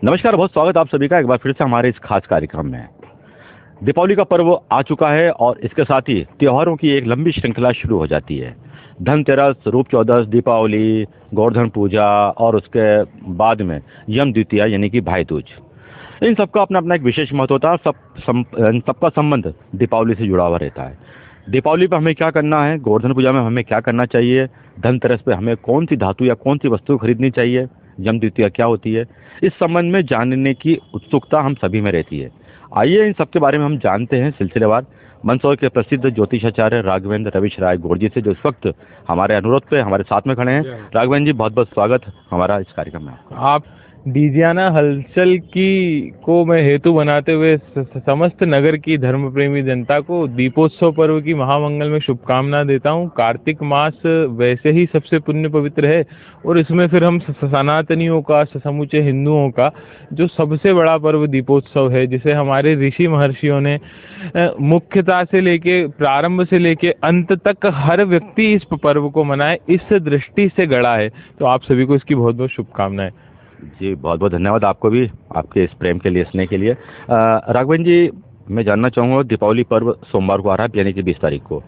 नमस्कार, बहुत स्वागत आप सभी का एक बार फिर से हमारे इस खास कार्यक्रम में। दीपावली का पर्व आ चुका है और इसके साथ ही त्योहारों की एक लंबी श्रृंखला शुरू हो जाती है। धनतेरस, रूप चौदस, दीपावली, गोवर्धन पूजा और उसके बाद में यम द्वितीया यानी कि भाई दूज। इन सबका अपना अपना एक विशेष महत्व होता है। इन सबका संबंध दीपावली से जुड़ा हुआ रहता है। दीपावली पर हमें क्या करना है, गोवर्धन पूजा में हमें क्या करना चाहिए, धनतेरस पे हमें कौन सी धातु या कौन सी वस्तु खरीदनी चाहिए, यम द्वितीया क्या होती है, इस संबंध में जानने की उत्सुकता हम सभी में रहती है। आइए इन सब के बारे में हम जानते हैं सिलसिलेवार मंदसौर के प्रसिद्ध ज्योतिषाचार्य राघवेंद्र रविश राय गौड़ जी से, जो इस वक्त हमारे अनुरोध पे हमारे साथ में खड़े हैं। राघवेंद्र जी, बहुत बहुत स्वागत हमारा इस कार्यक्रम में। आप डीजियाना हलचल की को मैं हेतु बनाते हुए समस्त नगर की धर्म प्रेमी जनता को दीपोत्सव पर्व की महामंगल में शुभकामना देता हूं। कार्तिक मास वैसे ही सबसे पुण्य पवित्र है और इसमें फिर हम सनातनियों का, समूचे हिंदुओं का जो सबसे बड़ा पर्व दीपोत्सव है, जिसे हमारे ऋषि महर्षियों ने मुख्यता से लेके प्रारंभ से लेके अंत तक हर व्यक्ति इस पर्व को मनाए, इस दृष्टि से गढ़ा है। तो आप सभी को इसकी बहुत बहुत शुभकामनाएं। जी, बहुत बहुत धन्यवाद आपको भी, आपके इस प्रेम के लिए, स्नेह के लिए। राघवेंद्र जी, मैं जानना चाहूँगा, दीपावली पर्व सोमवार को आ रहा है यानी कि 20 तारीख को।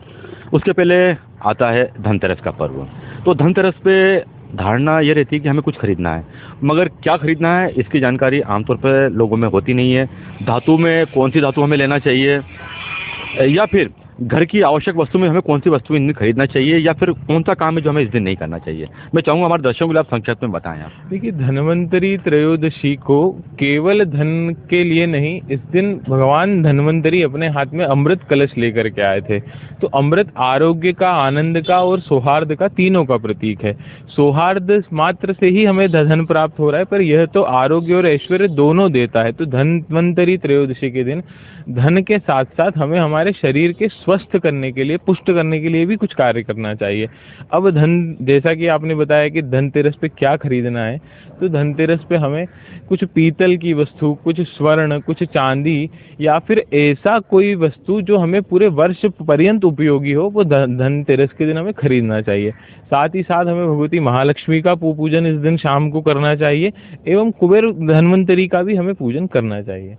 उसके पहले आता है धनतेरस का पर्व। तो धनतेरस पे धारणा ये रहती है कि हमें कुछ खरीदना है, मगर क्या खरीदना है इसकी जानकारी आमतौर पर लोगों में होती नहीं है। धातु में कौन सी धातु हमें लेना चाहिए, या फिर घर की आवश्यक वस्तु में हमें कौन सी वस्तु इन दिन खरीदना चाहिए, या फिर कौन सा काम है जो हमें इस दिन नहीं करना चाहिए। मैं चाहूँगा हमारे दर्शकों के लिए आप संक्षेप में बताएं। आप देखिए, धन्वंतरी त्रयोदशी को केवल धन के लिए नहीं, इस दिन भगवान धन्वंतरी अपने हाथ में अमृत कलश लेकर के आए थे। तो अमृत आरोग्य का, आनंद का और सौहार्द का, तीनों का प्रतीक है। सौहार्द मात्र से ही हमें धन प्राप्त हो रहा है, पर यह तो आरोग्य और ऐश्वर्य दोनों देता है। तो धन्वंतरी त्रयोदशी के दिन धन के साथ साथ हमें हमारे शरीर के स्वस्थ करने के लिए, पुष्ट करने के लिए भी कुछ कार्य करना चाहिए। अब जैसा कि आपने बताया कि धनतेरस पे क्या खरीदना है, तो धनतेरस पे हमें कुछ पीतल की वस्तु, कुछ स्वर्ण, कुछ चांदी, या फिर ऐसा कोई वस्तु जो हमें पूरे वर्ष पर्यंत उपयोगी हो, वो धनतेरस के दिन हमें खरीदना चाहिए। साथ ही साथ हमें भगवती महालक्ष्मी का पूजन इस दिन शाम को करना चाहिए, एवं कुबेर धन्वंतरी का भी हमें पूजन करना चाहिए।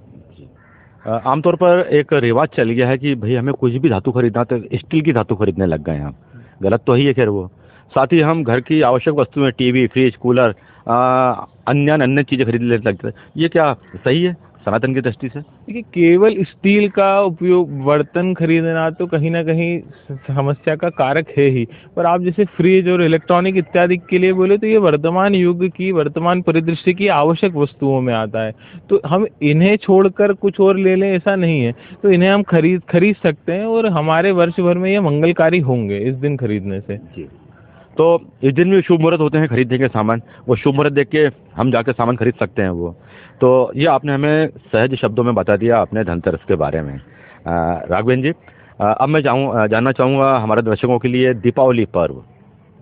आमतौर पर एक रिवाज चल गया है कि भाई हमें कुछ भी धातु खरीदना तो स्टील की धातु खरीदने लग गए हैं हम। गलत तो ही है खैर वो। साथ ही हम घर की आवश्यक वस्तुएं, टीवी, फ्रिज, कूलर, अन्य अन्य चीज़ें खरीदने लगते हैं। ये क्या सही है सनातन की दृष्टि से? देखिए, केवल स्टील का उपयोग बर्तन खरीदना तो कहीं ना कहीं समस्या का कारक है ही, पर आप जैसे फ्रिज और इलेक्ट्रॉनिक इत्यादि के लिए बोले तो ये वर्तमान युग की, वर्तमान परिदृश्य की आवश्यक वस्तुओं में आता है। तो हम इन्हें छोड़कर कुछ और ले लें ऐसा नहीं है। तो इन्हें हम खरीद सकते हैं और हमारे वर्ष भर में ये मंगलकारी होंगे इस दिन खरीदने से। जी, तो इस दिन भी शुभ मुहूर्त होते हैं खरीदने के सामान, वो शुभ मुहूर्त देख के हम जाकर सामान खरीद सकते हैं वो। तो ये आपने हमें सहज शब्दों में बता दिया अपने धनतेरस के बारे में। राघवेंद्र जी, अब मैं जानना चाहूँगा हमारे दर्शकों के लिए, दीपावली पर्व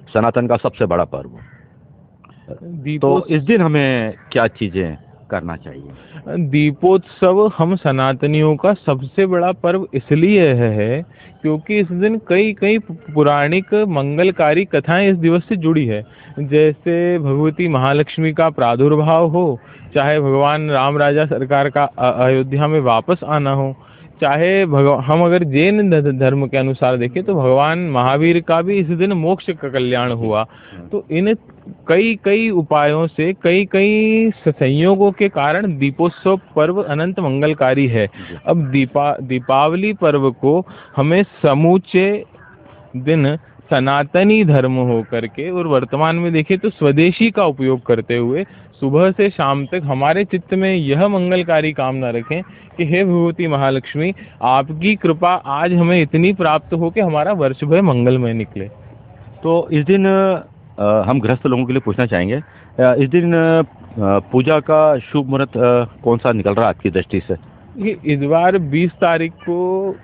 सनातन का सबसे बड़ा पर्व, तो इस दिन हमें क्या चीज़ें करना चाहिए? दीपोत्सव हम सनातनियों का सबसे बड़ा पर्व इसलिए है क्योंकि इस दिन कई कई पौराणिक मंगलकारी कथाएं इस दिवस से जुड़ी है। जैसे भगवती महालक्ष्मी का प्रादुर्भाव हो, चाहे भगवान राम राजा सरकार का अयोध्या में वापस आना हो, चाहे हम अगर जैन धर्म के अनुसार देखें तो भगवान महावीर का भी इस दिन मोक्ष का कल्याण हुआ। तो इन कई कई उपायों से, कई कई संयोगों के कारण दीपोत्सव पर्व अनंत मंगलकारी है। अब दीपावली पर्व को हमें समूचे दिन सनातनी धर्म हो करके और वर्तमान में देखें तो स्वदेशी का उपयोग करते हुए सुबह से शाम तक हमारे चित्त में यह मंगलकारी कामना रखें कि हे भगवती महालक्ष्मी, आपकी कृपा आज हमें इतनी प्राप्त हो कि हमारा वर्ष भर मंगलमय निकले। तो इस दिन हम गृहस्थ लोगों के लिए पूछना चाहेंगे, इस दिन पूजा का शुभ मुहूर्त कौन सा निकल रहा है आपकी दृष्टि से? इस बार 20 तारीख को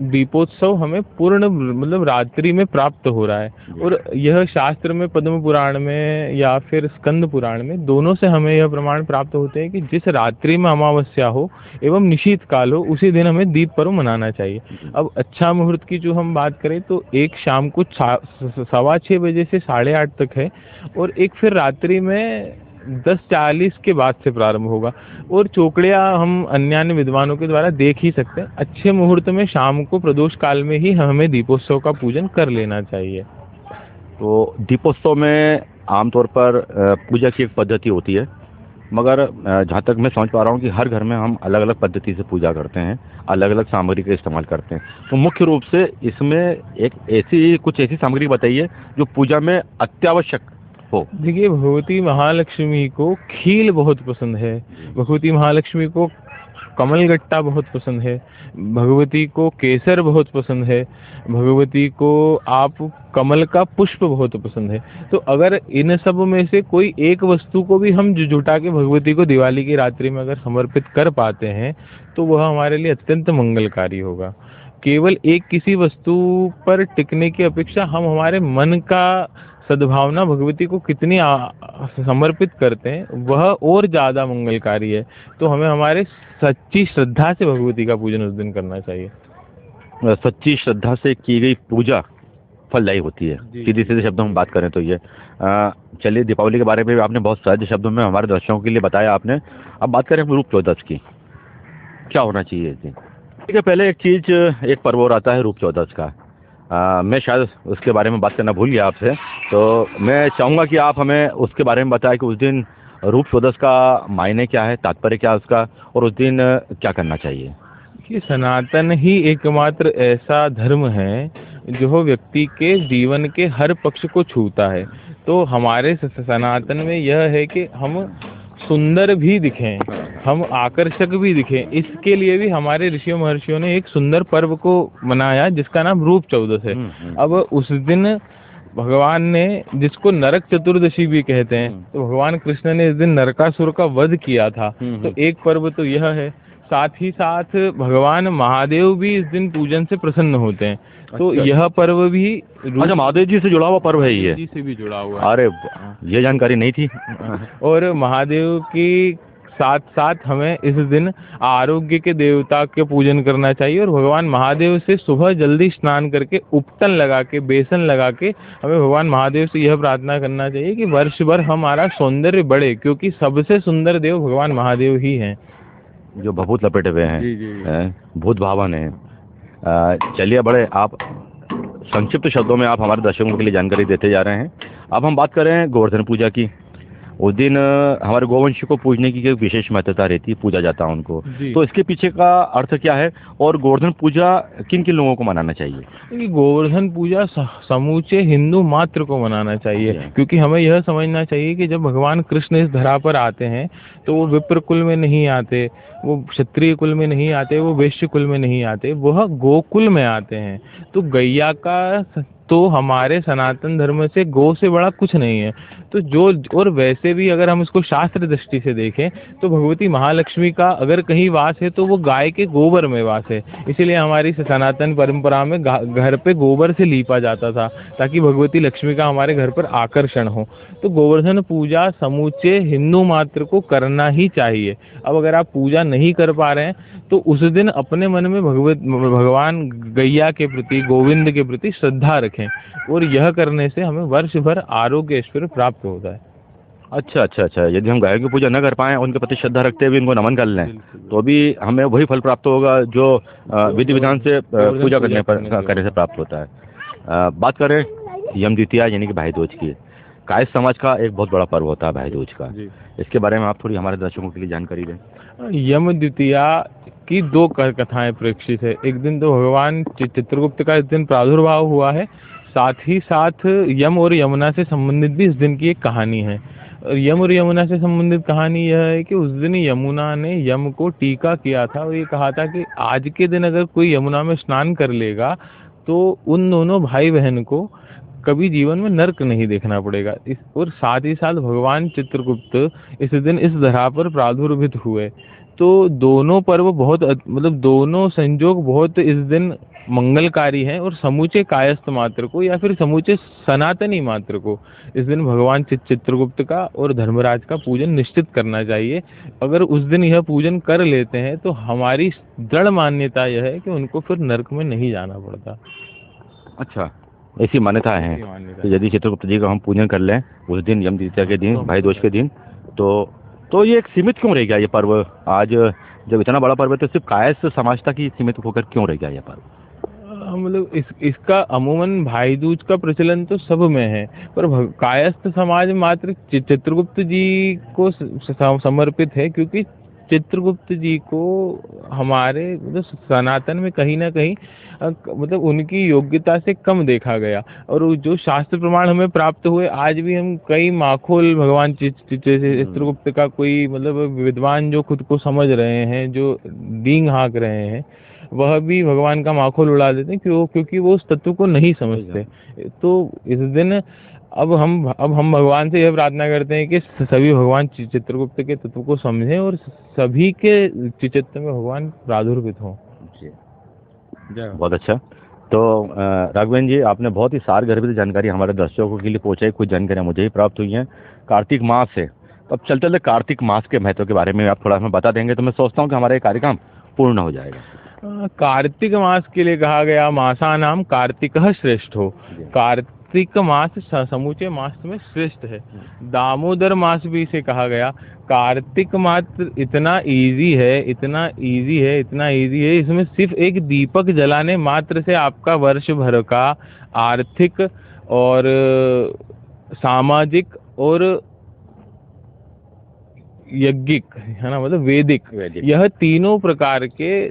दीपोत्सव हमें पूर्ण मतलब रात्रि में प्राप्त हो रहा है, और यह शास्त्र में, पद्म पुराण में या फिर स्कंद पुराण में, दोनों से हमें यह प्रमाण प्राप्त होते हैं कि जिस रात्रि में अमावस्या हो एवं निशीत काल हो, उसी दिन हमें दीप पर्व मनाना चाहिए। अब अच्छा मुहूर्त की जो हम बात करें तो एक शाम को 6:15 बजे से 8:30 तक है, और एक फिर रात्रि में 10:40 के बाद से प्रारंभ होगा। और चौकड़ियाँ हम अन्य विद्वानों के द्वारा देख ही सकते हैं। अच्छे मुहूर्त में शाम को प्रदोष काल में ही हमें दीपोत्सव का पूजन कर लेना चाहिए। तो दीपोत्सव में आमतौर पर पूजा की एक पद्धति होती है, मगर जहाँ तक मैं समझ पा रहा हूँ कि हर घर में हम अलग अलग पद्धति से पूजा करते हैं, अलग अलग सामग्री का इस्तेमाल करते हैं। तो मुख्य रूप से इसमें कुछ ऐसी सामग्री बताइए जो पूजा में अत्यावश्यक हो। देखिए, भगवती महालक्ष्मी को खील बहुत पसंद है, भगवती महालक्ष्मी को कमलगट्टा बहुत पसंद है, भगवती को केसर बहुत पसंद है, भगवती को आप कमल का पुष्प बहुत पसंद है। तो अगर इन सब में से कोई एक वस्तु को भी हम जुटा के भगवती को दिवाली की रात्रि में अगर समर्पित कर पाते हैं तो वह हमारे लिए अत्यंत मंगलकारी होगा। केवल एक किसी वस्तु पर टिकने की अपेक्षा हम हमारे मन का सद्भावना भगवती को कितनी समर्पित करते हैं वह और ज़्यादा मंगलकारी है। तो हमें हमारे सच्ची श्रद्धा से भगवती का पूजन उस दिन करना चाहिए। सच्ची श्रद्धा से की गई पूजा फलदायी होती है। सीधे सीधे शब्दों में बात करें तो ये चलिए, दीपावली के बारे में भी आपने बहुत सहज शब्दों में हमारे दर्शकों के लिए बताया आपने। अब बात करें रूप चौदस की, क्या होना चाहिए इस दिन? ठीक है, पहले एक पर्व और आता है रूप चौदस का। मैं शायद उसके बारे में बात करना भूल गया आपसे, तो मैं चाहूँगा कि आप हमें उसके बारे में बताएं कि उस दिन रूप चौदस का मायने क्या है, तात्पर्य क्या है उसका, और उस दिन क्या करना चाहिए। कि सनातन ही एकमात्र ऐसा धर्म है जो व्यक्ति के जीवन के हर पक्ष को छूता है। तो हमारे सनातन में यह है कि हम सुंदर भी दिखें, हम आकर्षक भी दिखें। इसके लिए भी हमारे ऋषियों महर्षियों ने एक सुंदर पर्व को मनाया जिसका नाम रूप चौदस है। अब उस दिन भगवान ने, जिसको नरक चतुर्दशी भी कहते हैं, तो भगवान कृष्ण ने इस दिन नरकासुर का वध किया था। तो एक पर्व तो यह है। साथ ही साथ भगवान महादेव भी इस दिन पूजन से प्रसन्न होते हैं। तो यह पर्व भी अच्छा, महादेव जी से जुड़ा हुआ पर्व है ये? जी से भी जुड़ा हुआ है। अरे, ये जानकारी नहीं थी। और महादेव की साथ साथ हमें इस दिन आरोग्य के देवता के पूजन करना चाहिए। और भगवान महादेव से सुबह जल्दी स्नान करके उपटन लगा के, बेसन लगा के हमें भगवान महादेव से यह प्रार्थना करना चाहिए कि वर्ष भर हमारा सौंदर्य बढ़े, क्योंकि सबसे सुंदर देव भगवान महादेव ही हैं, जो भभूत लपेटे हुए हैं। जी। भूत भावन है। चलिए, बड़े आप संक्षिप्त शब्दों में आप हमारे दर्शकों के लिए जानकारी देते जा रहे हैं। अब हम बात करें गोवर्धन पूजा की। उस दिन हमारे गोवंश को पूजने की एक विशेष महत्वता रहती है, पूजा जाता है उनको। तो इसके पीछे का अर्थ क्या है, और गोवर्धन पूजा किन किन लोगों को मनाना चाहिए? गोवर्धन पूजा समूचे हिंदू मात्र को मनाना चाहिए, क्योंकि हमें यह समझना चाहिए कि जब भगवान कृष्ण इस धरा पर आते हैं तो वो विप्र कुल में नहीं आते, वो क्षत्रिय कुल में नहीं आते, वो वैश्य कुल में नहीं आते, वह गोकुल में आते हैं। तो गैया का, तो हमारे सनातन धर्म से गौ से बड़ा कुछ नहीं है। तो और वैसे भी अगर हम इसको शास्त्र दृष्टि से देखें तो भगवती महालक्ष्मी का अगर कहीं वास है तो वो गाय के गोबर में वास है। इसीलिए हमारी सनातन परंपरा में घर पे गोबर से लीपा जाता था, ताकि भगवती लक्ष्मी का हमारे घर पर आकर्षण हो। तो गोवर्धन पूजा समूचे हिंदू मात्र को करना ही चाहिए। अब अगर आप पूजा नहीं कर पा रहे हैं तो उस दिन अपने मन में भगवान गैया के प्रति, गोविंद के प्रति श्रद्धा रखें, और यह करने से हमें वर्ष भर आरोग्य ऐश्वर्य प्राप्त होता है। अच्छा। यदि हम गायों की पूजा न कर पाएं, उनके प्रति श्रद्धा रखते हुए उनको नमन कर लें, तो भी हमें वही फल प्राप्त होगा जो विधि विधान से पूजा करने से प्राप्त होता है। बात करें यम द्वितीया यानी कि भाई दूज की। कायस्थ समाज का एक बहुत बड़ा पर्व होता है भाई दूज का। इसके बारे में आप थोड़ी हमारे दर्शकों के लिए जानकारी दें। यम द्वितीया की दो कथाएं प्रेक्षित है। एक दिन तो भगवान चित्रगुप्त का इस दिन प्रादुर्भाव हुआ है, साथ ही साथ यम और यमुना से संबंधित भी इस दिन की एक कहानी है। यम और यमुना से संबंधित कहानी यह है कि उस दिन यमुना ने यम को टीका किया था और ये कहा था कि आज के दिन अगर कोई यमुना में स्नान कर लेगा तो उन दोनों भाई बहन को कभी जीवन में नर्क नहीं देखना पड़ेगा। और साथ ही साथ भगवान चित्रगुप्त इस दिन इस धरा पर प्रादुर्भित हुए। तो दोनों पर्व बहुत, मतलब दोनों संयोग बहुत इस दिन मंगलकारी हैं, और समूचे कायस्थ मात्र को या फिर समूचे सनातनी मात्र को इस दिन भगवान चित्रगुप्त का और धर्मराज का पूजन निश्चित करना चाहिए। अगर उस दिन यह पूजन कर लेते हैं तो हमारी दृढ़ मान्यता यह है कि उनको फिर नर्क में नहीं जाना पड़ता। अच्छा, ऐसी मान्यता है कि यदि चित्रगुप्त जी का हम पूजन कर लें उस दिन, यम द्वितीया के दिन, भाई दूज के दिन, तो ये एक सीमित क्यों रह गया ये पर्व? आज जब इतना बड़ा पर्व है तो सिर्फ कायस्थ समाज तक ही सीमित होकर क्यों रह गया ये पर्व? मतलब इसका अमूमन भाई दूज का प्रचलन तो सब में है, पर कायस्थ समाज मात्र चित्रगुप्त जी को समर्पित है, क्योंकि चित्रगुप्त जी को हमारे मतलब सनातन में कहीं ना कहीं मतलब उनकी योग्यता से कम देखा गया। और वो जो शास्त्र प्रमाण हमें प्राप्त हुए, आज भी हम कई माखोल भगवान चित्रगुप्त का कोई मतलब विद्वान जो खुद को समझ रहे हैं, जो डींग हाँक रहे हैं, वह भी भगवान का माखोल उड़ा देते हैं, क्योंकि वो उस तत्व को नहीं समझते। तो इस दिन अब हम भगवान से यह प्रार्थना करते हैं कि सभी भगवान चित्रगुप्त के तत्व को समझें और सभी के चित्त में भगवान प्रादुर्भित हों। बहुत अच्छा। तो राघवेंद्र जी, आपने बहुत ही सारगर्भित जानकारी हमारे दर्शकों के लिए पहुंचाई। कुछ जानकारियां मुझे ही प्राप्त हुई हैं। कार्तिक मास है, तो अब चलते चलते कार्तिक मास के महत्व के बारे में आप थोड़ा हमें बता देंगे तो मैं सोचता हूँ कि हमारा ये कार्यक्रम पूर्ण हो जाएगा। कार्तिक मास के लिए कहा गया मासा नाम कार्तिकः श्रेष्ठ हो। कार्तिक मास समूचे मास में श्रेष्ठ है। दामोदर मास भी इसे कहा गया। कार्तिक मास इतना इजी है, इतना इजी है, इसमें सिर्फ एक दीपक जलाने मात्र से आपका वर्ष भर का आर्थिक और सामाजिक और यज्ञिक, है ना, मतलब वैदिक, यह तीनों प्रकार के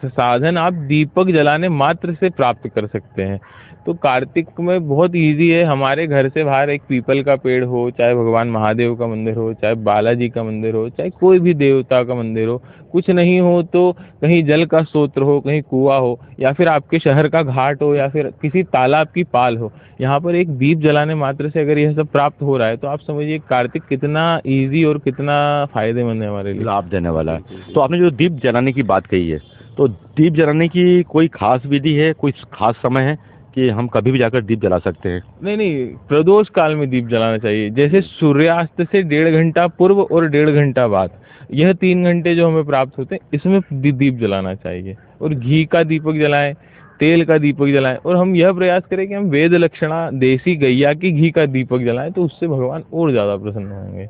साधन आप दीपक जलाने मात्र से प्राप्त कर सकते हैं। तो कार्तिक में बहुत इजी है। हमारे घर से बाहर एक पीपल का पेड़ हो, चाहे भगवान महादेव का मंदिर हो, चाहे बालाजी का मंदिर हो, चाहे कोई भी देवता का मंदिर हो, कुछ नहीं हो तो कहीं जल का स्रोत हो, कहीं कुआं हो, या फिर आपके शहर का घाट हो, या फिर किसी तालाब की पाल हो, यहाँ पर एक दीप जलाने मात्र से अगर यह सब प्राप्त हो रहा है तो आप समझिए कार्तिक कितना इजी और कितना फायदेमंद है हमारे लिए, लाभ देने वाला है। तो आपने जो दीप जलाने की बात कही है, तो दीप जलाने की कोई खास विधि है, कोई खास समय है कि हम कभी भी जाकर दीप जला सकते हैं? नहीं, प्रदोष काल में दीप जलाना चाहिए। जैसे सूर्यास्त से 1.5 घंटा पूर्व और 1.5 घंटा बाद, यह 3 घंटे जो हमें प्राप्त होते हैं, इसमें दीप जलाना चाहिए। और घी का दीपक जलाएं, तेल का दीपक जलाएं, और हम यह प्रयास करें कि हम वेद लक्षणा देसी गैया की घी का दीपक जलाएं, तो उससे भगवान और ज्यादा प्रसन्न होंगे।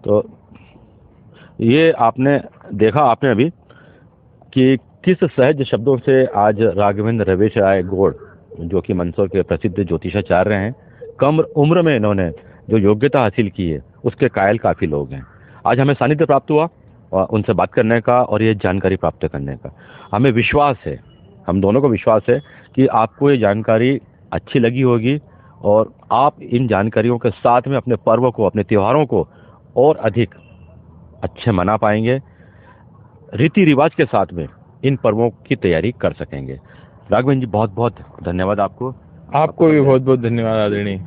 तो ये आपने देखा आपने अभी कि किस सहज शब्दों से आज राघवेंद्र रवेश राय गौड़, जो कि मंदसौर के प्रसिद्ध ज्योतिषाचार्य हैं, कम उम्र में इन्होंने जो योग्यता हासिल की है उसके कायल काफ़ी लोग हैं। आज हमें सानिध्य प्राप्त हुआ और उनसे बात करने का और ये जानकारी प्राप्त करने का। हमें विश्वास है, हम दोनों को विश्वास है कि आपको ये जानकारी अच्छी लगी होगी और आप इन जानकारियों के साथ में अपने पर्व को, अपने त्योहारों को और अधिक अच्छे मना पाएंगे, रीति रिवाज के साथ में इन पर्वों की तैयारी कर सकेंगे। राघवेंद्र जी, बहुत बहुत धन्यवाद आपको। आपको भी बहुत बहुत धन्यवाद आदरणीय।